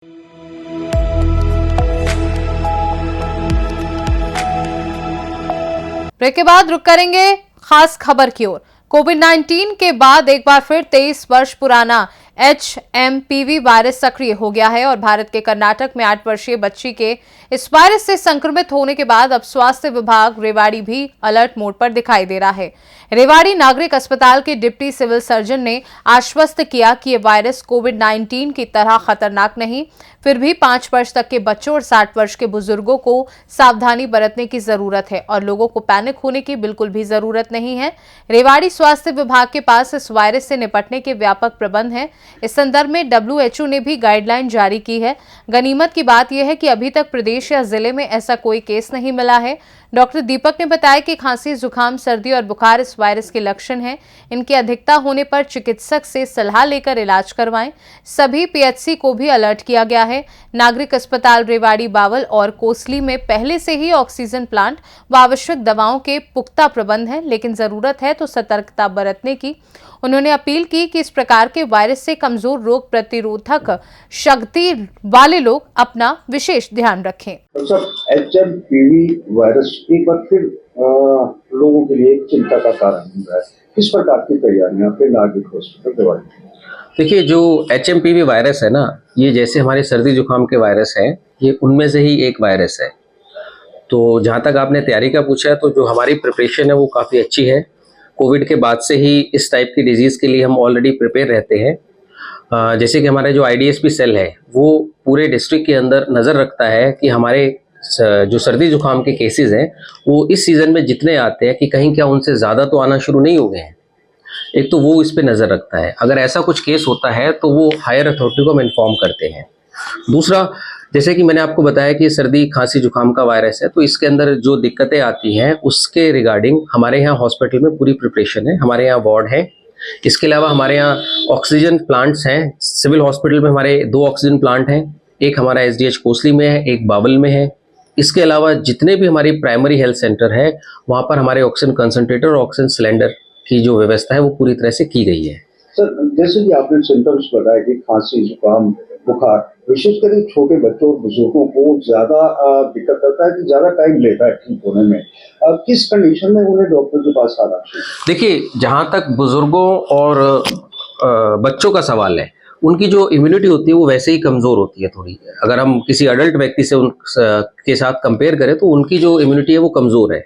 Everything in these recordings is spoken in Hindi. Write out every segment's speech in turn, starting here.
ब्रेक के बाद रुक करेंगे खास खबर की ओर। कोविड-19 के बाद एक बार फिर 23 वर्ष पुराना HMPV वायरस सक्रिय हो गया है और भारत के कर्नाटक में 8 वर्षीय बच्ची के इस वायरस से संक्रमित होने के बाद अब स्वास्थ्य विभाग रेवाड़ी भी अलर्ट मोड पर दिखाई दे रहा है। रेवाड़ी नागरिक अस्पताल के डिप्टी सिविल सर्जन ने आश्वस्त किया कि ये वायरस कोविड-19 की तरह खतरनाक नहीं, फिर भी 5 वर्ष तक के बच्चों और 60 वर्ष के बुजुर्गों को सावधानी बरतने की जरूरत है और लोगों को पैनिक होने की बिल्कुल भी जरूरत नहीं है। रेवाड़ी स्वास्थ्य विभाग के पास इस वायरस से निपटने के व्यापक प्रबंध हैं। इस संदर्भ में WHO ने भी गाइडलाइन जारी की है। गनीमत की बात यह है कि अभी तक प्रदेश या जिले में ऐसा कोई केस नहीं मिला है। डॉक्टर दीपक ने बताया कि खांसी, जुकाम, सर्दी और बुखार इस वायरस के लक्षण हैं। इनकी अधिकता होने पर चिकित्सक से सलाह लेकर इलाज करवाएं। सभी PHC को भी अलर्ट किया गया है। नागरिक अस्पताल रेवाड़ी, बावल और कोसली में पहले से ही ऑक्सीजन प्लांट व आवश्यक दवाओं के पुख्ता प्रबंध हैं, लेकिन जरूरत है तो सतर्कता बरतने की। उन्होंने अपील की कि इस प्रकार के वायरस से कमजोर रोग प्रतिरोधक शक्ति वाले लोग अपना विशेष ध्यान रखें। HMPV वायरस एक बार फिर लोगों के लिए चिंता का कारण बन रहा है। किस प्रकार की तैयारियां अपने नागरिक हॉस्पिटल के बारे में? देखिए, जो HMPV वायरस है ना, ये जैसे हमारे सर्दी जुकाम के वायरस हैं, ये उनमें से ही एक वायरस है। तो जहाँ तक आपने तैयारी का पूछा है, तो जो हमारी प्रिपरेशन है वो काफ़ी अच्छी है। कोविड के बाद से ही इस टाइप की डिजीज़ के लिए हम ऑलरेडी प्रिपेयर रहते हैं। जैसे कि हमारा जो IDSP सेल है वो पूरे डिस्ट्रिक्ट के अंदर नज़र रखता है कि हमारे जो सर्दी जुकाम के केसेस हैं वो इस सीज़न में जितने आते हैं कि कहीं क्या उनसे ज़्यादा तो आना शुरू नहीं हो गए हैं। एक तो वो इस पे नज़र रखता है। अगर ऐसा कुछ केस होता है तो वो हायर अथॉरिटी को हम इन्फॉर्म करते हैं। दूसरा, जैसे कि मैंने आपको बताया कि सर्दी खांसी जुकाम का वायरस है, तो इसके अंदर जो दिक्कतें आती हैं उसके रिगार्डिंग हमारे यहाँ हॉस्पिटल में पूरी प्रिपरेशन है। हमारे यहाँ वार्ड है, इसके अलावा हमारे यहाँ ऑक्सीजन प्लांट्स हैं। सिविल हॉस्पिटल में हमारे 2 ऑक्सीजन प्लांट हैं, एक हमारा SDH कोसली में है, एक बावल में है। इसके अलावा जितने भी हमारी प्राइमरी हेल्थ सेंटर है वहाँ पर हमारे ऑक्सीजन कंसनट्रेटर और ऑक्सीजन सिलेंडर की जो व्यवस्था है वो पूरी तरह से की गई है। सर, जैसे कि आपने सिम्टम्स बताया कि खांसी, जुकाम, बुखार, विशेषकर छोटे बच्चों और बुजुर्गों को ज्यादा दिक्कत करता है कि ज्यादा टाइम लेता है ठीक होने में। किस कंडीशन में उन्हें डॉक्टर के पास आना चाहिए? देखिए, जहाँ तक बुजुर्गों और बच्चों का सवाल है, उनकी जो इम्यूनिटी होती है वो वैसे ही कमज़ोर होती है थोड़ी। अगर हम किसी अडल्ट व्यक्ति से के साथ कंपेयर करें तो उनकी जो इम्यूनिटी है वो कमज़ोर है।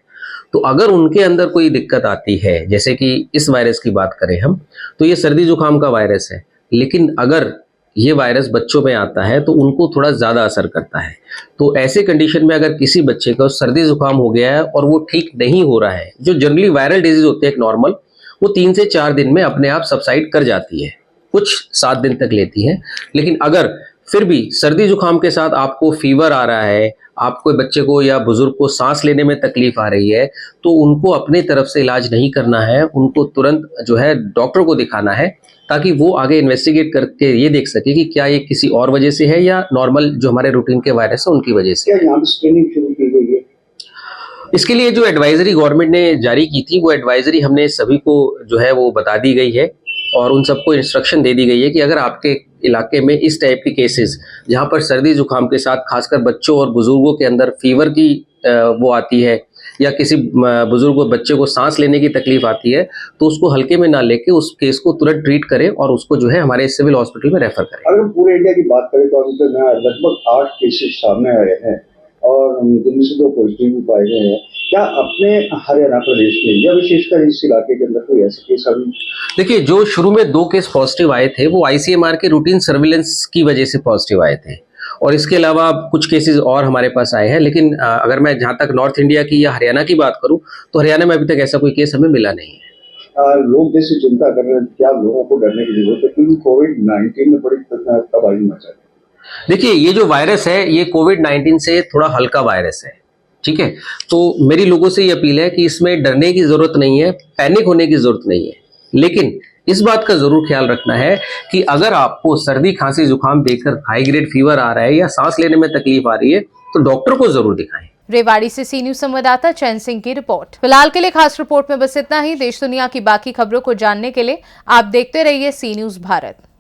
तो अगर उनके अंदर कोई दिक्कत आती है, जैसे कि इस वायरस की बात करें हम, तो ये सर्दी जुकाम का वायरस है, लेकिन अगर ये वायरस बच्चों में आता है तो उनको थोड़ा ज़्यादा असर करता है। तो ऐसे कंडीशन में अगर किसी बच्चे को सर्दी जुकाम हो गया है और वो ठीक नहीं हो रहा है, जो जनरली वायरल डिजीज होती है एक नॉर्मल, वो 3 से 4 दिन में अपने आप सबसाइड कर जाती है, कुछ 7 दिन तक लेती है। लेकिन अगर फिर भी सर्दी जुकाम के साथ आपको फीवर आ रहा है, आपको बच्चे को या बुजुर्ग को सांस लेने में तकलीफ आ रही है, तो उनको अपने तरफ से इलाज नहीं करना है, उनको तुरंत जो है डॉक्टर को दिखाना है, ताकि वो आगे इन्वेस्टिगेट करके ये देख सके कि क्या ये किसी और वजह से है या नॉर्मल जो हमारे रूटीन के वायरस है उनकी वजह से। क्या यहाँ पर स्क्रीनिंग शुरू की गई है? इसके लिए जो एडवाइजरी गवर्नमेंट ने जारी की थी वो एडवाइजरी हमने सभी को जो है वो बता दी गई है और उन सबको इंस्ट्रक्शन दे दी गई है कि अगर आपके इलाके में इस टाइप के केसेस जहां पर सर्दी जुकाम के साथ खासकर बच्चों और बुजुर्गों के अंदर फीवर की वो आती है या किसी बुजुर्ग बच्चे को सांस लेने की तकलीफ आती है, तो उसको हल्के में ना लेके उस केस को तुरंत ट्रीट करें और उसको जो है हमारे सिविल हॉस्पिटल में रेफर करें। अगर पूरे इंडिया की बात करें तो अभी तक लगभग 8 केसेस सामने आए हैं और जिनमें से 2 पॉजिटिव भी पाए गए हैं। क्या अपने हरियाणा प्रदेश में या विशेषकर इस इलाके के अंदर कोई ऐसे केस अभी? देखिए, जो शुरू में 2 केस पॉजिटिव आए थे वो ICMR के रूटीन सर्विलेंस की वजह से पॉजिटिव आए थे और इसके अलावा कुछ केसेस और हमारे पास आए हैं। लेकिन अगर मैं जहाँ तक नॉर्थ इंडिया की या हरियाणा की बात करूँ तो हरियाणा में अभी तक ऐसा कोई केस हमें मिला नहीं है। लोग जैसे चिंता कर रहे हैं, क्या लोगों को डरने की जरूरत है क्योंकि कोविड-19 में बड़ी तबाही मचा है? देखिए, ये जो वायरस है ये कोविड-19 से थोड़ा हल्का वायरस है, ठीक है। तो मेरी लोगों से ये अपील है कि इसमें डरने की जरूरत नहीं है, पैनिक होने की जरूरत नहीं है, लेकिन इस बात का जरूर ख्याल रखना है कि अगर आपको सर्दी खांसी जुकाम देखकर हाई ग्रेड फीवर आ रहा है या सांस लेने में तकलीफ आ रही है तो डॉक्टर को जरूर दिखाएं। रेवाड़ी से सी न्यूज संवाददाता चैन सिंह की रिपोर्ट। फिलहाल के लिए खास रिपोर्ट में बस इतना ही। देश दुनिया की बाकी खबरों को जानने के लिए आप देखते रहिए सी न्यूज भारत।